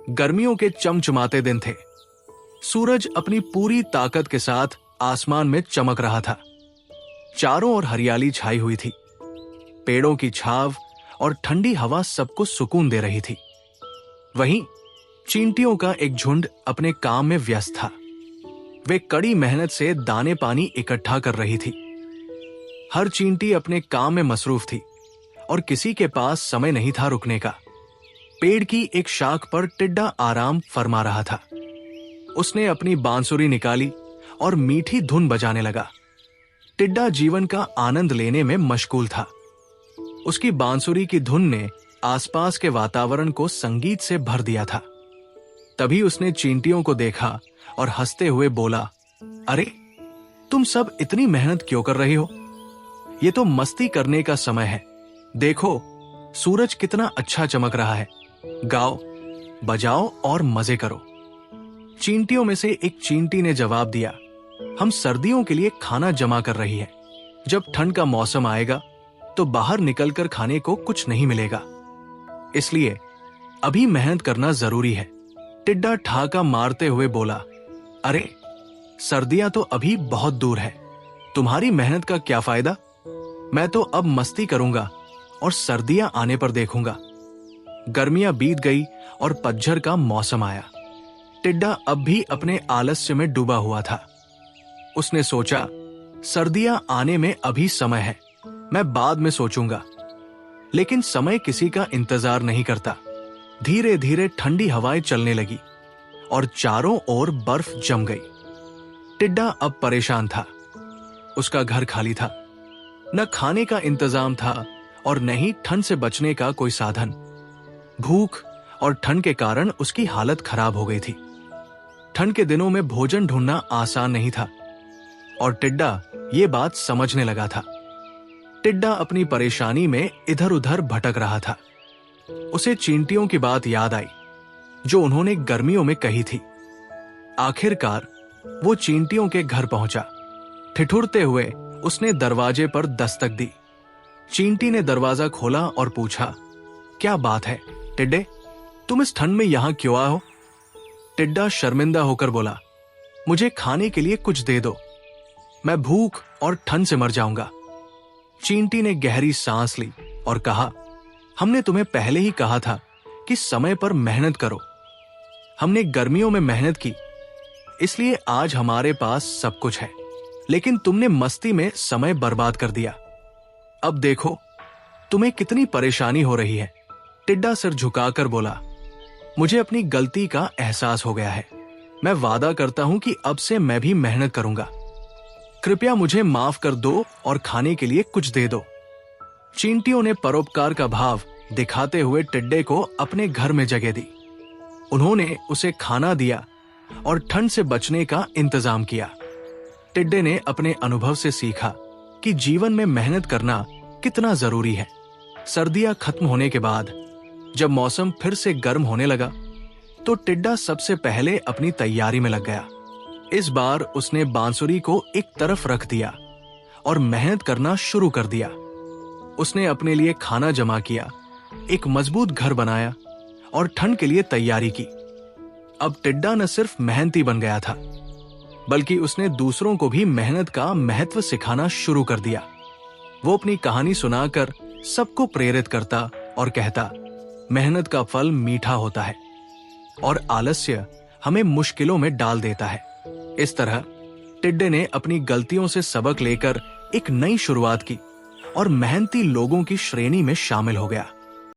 गर्मियों के चमचमाते दिन थे। सूरज अपनी पूरी ताकत के साथ आसमान में चमक रहा था। चारों ओर हरियाली छाई हुई थी। पेड़ों की छाव और ठंडी हवा सबको सुकून दे रही थी। वहीं चींटियों का एक झुंड अपने काम में व्यस्त था। वे कड़ी मेहनत से दाने पानी इकट्ठा कर रही थी। हर चींटी अपने काम में मसरूफ थी और किसी के पास समय नहीं था रुकने का। पेड़ की एक शाख पर टिड्डा आराम फरमा रहा था। उसने अपनी बांसुरी निकाली और मीठी धुन बजाने लगा। टिड्डा जीवन का आनंद लेने में मशगूल था। उसकी बांसुरी की धुन ने आसपास के वातावरण को संगीत से भर दिया था। तभी उसने चींटियों को देखा और हंसते हुए बोला, अरे, तुम सब इतनी मेहनत क्यों कर रही हो? ये तो मस्ती करने का समय है। देखो, सूरज कितना अच्छा चमक रहा है। गाओ, बजाओ और मजे करो। चींटियों में से एक चींटी ने जवाब दिया, हम सर्दियों के लिए खाना जमा कर रही है। जब ठंड का मौसम आएगा तो बाहर निकलकर खाने को कुछ नहीं मिलेगा, इसलिए अभी मेहनत करना जरूरी है। टिड्डा ठाका मारते हुए बोला, अरे, सर्दियां तो अभी बहुत दूर है। तुम्हारी मेहनत का क्या फायदा? मैं तो अब मस्ती करूंगा और सर्दियां आने पर देखूंगा। गर्मियां बीत गई और पतझड़ का मौसम आया। टिड्डा अब भी अपने आलस्य में डूबा हुआ था। उसने सोचा, सर्दियां आने में अभी समय है, मैं बाद में सोचूंगा। लेकिन समय किसी का इंतजार नहीं करता। धीरे धीरे ठंडी हवाएं चलने लगी और चारों ओर बर्फ जम गई। टिड्डा अब परेशान था। उसका घर खाली था। न खाने का इंतजाम था और न ही ठंड से बचने का कोई साधन। भूख और ठंड के कारण उसकी हालत खराब हो गई थी। ठंड के दिनों में भोजन ढूंढना आसान नहीं था और टिड्डा ये बात समझने लगा था। टिड्डा अपनी परेशानी में इधर उधर भटक रहा था। उसे चींटियों की बात याद आई जो उन्होंने गर्मियों में कही थी। आखिरकार वो चींटियों के घर पहुंचा। ठिठुरते हुए उसने दरवाजे पर दस्तक दी। चींटी ने दरवाजा खोला और पूछा, क्या बात है टिड्डे, तुम इस ठंड में यहां क्यों आए हो? टिड्डा शर्मिंदा होकर बोला, मुझे खाने के लिए कुछ दे दो, मैं भूख और ठंड से मर जाऊंगा। चींटी ने गहरी सांस ली और कहा, हमने तुम्हें पहले ही कहा था कि समय पर मेहनत करो। हमने गर्मियों में मेहनत की, इसलिए आज हमारे पास सब कुछ है, लेकिन तुमने मस्ती में समय बर्बाद कर दिया। अब देखो तुम्हें कितनी परेशानी हो रही है। टिड्डा सिर झुकाकर बोला, मुझे अपनी गलती का एहसास हो गया है। मैं वादा करता हूं कि अब से मैं भी मेहनत करूंगा। कृपया मुझे माफ कर दो और खाने के लिए कुछ दे दो। चींटियों ने परोपकार का भाव दिखाते हुए टिड्डे को अपने घर में जगह दी। उन्होंने उसे खाना दिया और ठंड से बचने का इंतजाम किया। टिड्डे ने अपने अनुभव से सीखा कि जीवन में मेहनत करना कितना जरूरी है। सर्दियां खत्म होने के बाद जब मौसम फिर से गर्म होने लगा तो टिड्डा सबसे पहले अपनी तैयारी में लग गया। इस बार उसने बांसुरी को एक तरफ रख दिया और मेहनत करना शुरू कर दिया। उसने अपने लिए खाना जमा किया, एक मजबूत घर बनाया और ठंड के लिए तैयारी की। अब टिड्डा न सिर्फ मेहनती बन गया था, बल्कि उसने दूसरों को भी मेहनत का महत्व सिखाना शुरू कर दिया। वो अपनी कहानी सुनाकर सबको प्रेरित करता और कहता, मेहनत का फल मीठा होता है और आलस्य हमें मुश्किलों में डाल देता है। इस तरह टिड्डे ने अपनी गलतियों से सबक लेकर एक नई शुरुआत की और मेहनती लोगों की श्रेणी में शामिल हो गया।